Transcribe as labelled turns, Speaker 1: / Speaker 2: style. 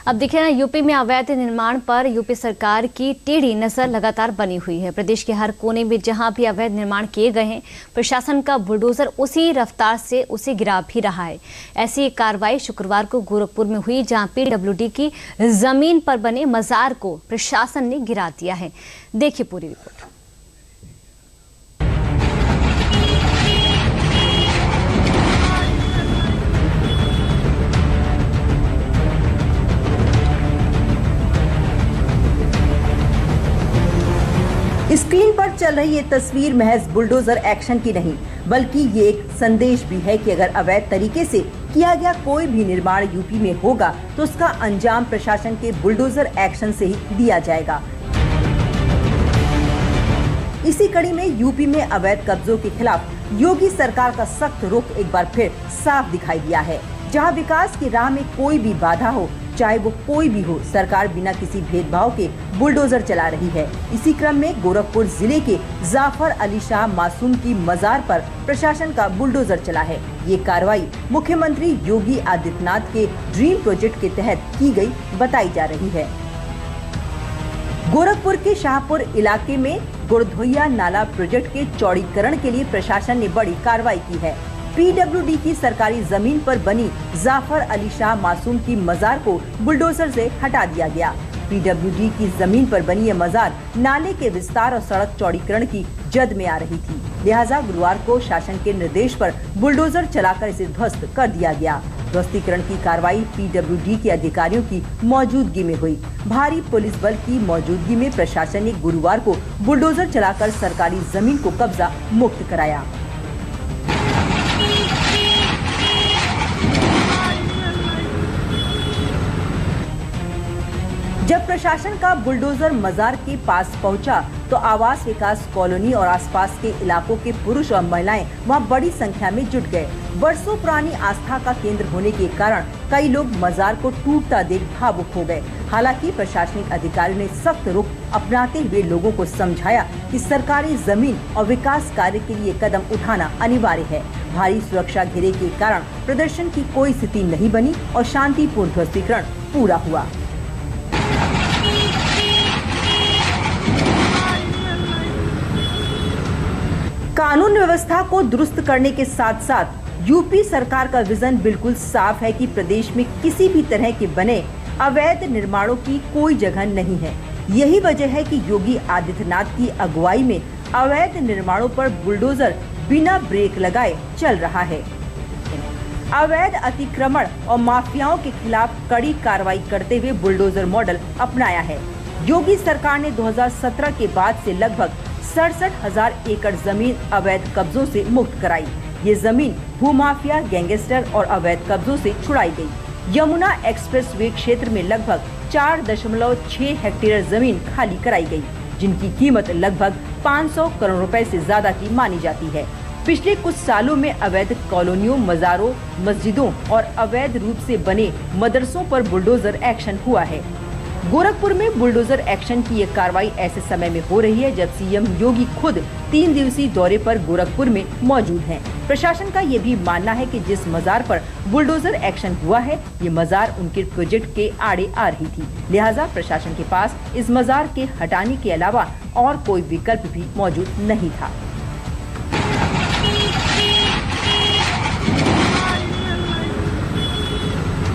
Speaker 1: अब देखिए ना, यूपी में अवैध निर्माण पर यूपी सरकार की टेढ़ी नजर लगातार बनी हुई है। प्रदेश के हर कोने में जहां भी अवैध निर्माण किए गए हैं, प्रशासन का बुलडोजर उसी रफ्तार से उसे गिरा भी रहा है। ऐसी एक कार्रवाई शुक्रवार को गोरखपुर में हुई, जहां पीडब्ल्यूडी की जमीन पर बने मजार को प्रशासन ने गिरा दिया है। देखिए पूरी रिपोर्ट।
Speaker 2: स्क्रीन पर चल रही ये तस्वीर महज बुलडोजर एक्शन की नहीं, बल्कि ये एक संदेश भी है कि अगर अवैध तरीके से किया गया कोई भी निर्माण यूपी में होगा तो उसका अंजाम प्रशासन के बुलडोजर एक्शन से ही दिया जाएगा। इसी कड़ी में यूपी में अवैध कब्जों के खिलाफ योगी सरकार का सख्त रुख एक बार फिर साफ दिखाई दिया है। जहां विकास की राह में कोई भी बाधा हो, चाहे वो कोई भी हो, सरकार बिना किसी भेदभाव के बुलडोजर चला रही है। इसी क्रम में गोरखपुर जिले के जाफर अली शाह मासूम की मजार पर प्रशासन का बुलडोजर चला है। ये कार्रवाई मुख्यमंत्री योगी आदित्यनाथ के ड्रीम प्रोजेक्ट के तहत की गई बताई जा रही है। गोरखपुर के शाहपुर इलाके में गुड़धोइया नाला प्रोजेक्ट के चौड़ीकरण के लिए प्रशासन ने बड़ी कार्रवाई की है। पीडब्ल्यूडी की सरकारी जमीन पर बनी जाफर अली शाह मासूम की मजार को बुलडोजर से हटा दिया गया। पीडब्ल्यूडी की जमीन पर बनी ये मजार नाले के विस्तार और सड़क चौड़ीकरण की जद में आ रही थी, लिहाजा गुरुवार को शासन के निर्देश पर बुलडोजर चलाकर इसे ध्वस्त कर दिया गया। ध्वस्तीकरण की कार्रवाई पीडब्ल्यूडी के अधिकारियों की मौजूदगी में हुई। भारी पुलिस बल की मौजूदगी में प्रशासन ने गुरुवार को बुलडोजर चलाकर सरकारी जमीन को कब्जा मुक्त कराया। जब प्रशासन का बुलडोजर मजार के पास पहुंचा तो आवास विकास कॉलोनी और आसपास के इलाकों के पुरुष और महिलाएं वहां बड़ी संख्या में जुट गए। वर्षों पुरानी आस्था का केंद्र होने के कारण कई लोग मजार को टूटता देख भावुक हो गए। हालांकि प्रशासनिक अधिकारियों ने सख्त रुख अपनाते हुए लोगों को समझाया कि सरकारी जमीन और विकास कार्य के लिए कदम उठाना अनिवार्य है। भारी सुरक्षा घेरे के कारण प्रदर्शन की कोई स्थिति नहीं बनी और शांतिपूर्ण ध्वस्तीकरण पूरा हुआ। कानून व्यवस्था को दुरुस्त करने के साथ साथ यूपी सरकार का विजन बिल्कुल साफ है कि प्रदेश में किसी भी तरह के बने अवैध निर्माणों की कोई जगह नहीं है। यही वजह है कि योगी आदित्यनाथ की अगुवाई में अवैध निर्माणों पर बुलडोजर बिना ब्रेक लगाए चल रहा है। अवैध अतिक्रमण और माफियाओं के खिलाफ कड़ी कार्रवाई करते हुए बुलडोजर मॉडल अपनाया है। योगी सरकार ने 2017 के बाद से लगभग 67,000 एकड़ जमीन अवैध कब्जों से मुक्त कराई। ये जमीन भूमाफिया, गैंगस्टर और अवैध कब्जों से छुड़ाई गई। यमुना एक्सप्रेसवे क्षेत्र में लगभग 4.6 हेक्टेयर जमीन खाली कराई गई, जिनकी कीमत लगभग 500 करोड़ रुपए से ज्यादा की मानी जाती है। पिछले कुछ सालों में अवैध कॉलोनियों, मजारों, मस्जिदों और अवैध रूप से बने मदरसों पर बुलडोजर एक्शन हुआ है। गोरखपुर में बुलडोजर एक्शन की ये कार्रवाई ऐसे समय में हो रही है जब सीएम योगी खुद 3 दिवसीय दौरे पर गोरखपुर में मौजूद हैं। प्रशासन का ये भी मानना है कि जिस मजार पर बुलडोजर एक्शन हुआ है, ये मजार उनके प्रोजेक्ट के आड़े आ रही थी, लिहाजा प्रशासन के पास इस मजार के हटाने के अलावा और कोई विकल्प भी मौजूद नहीं था।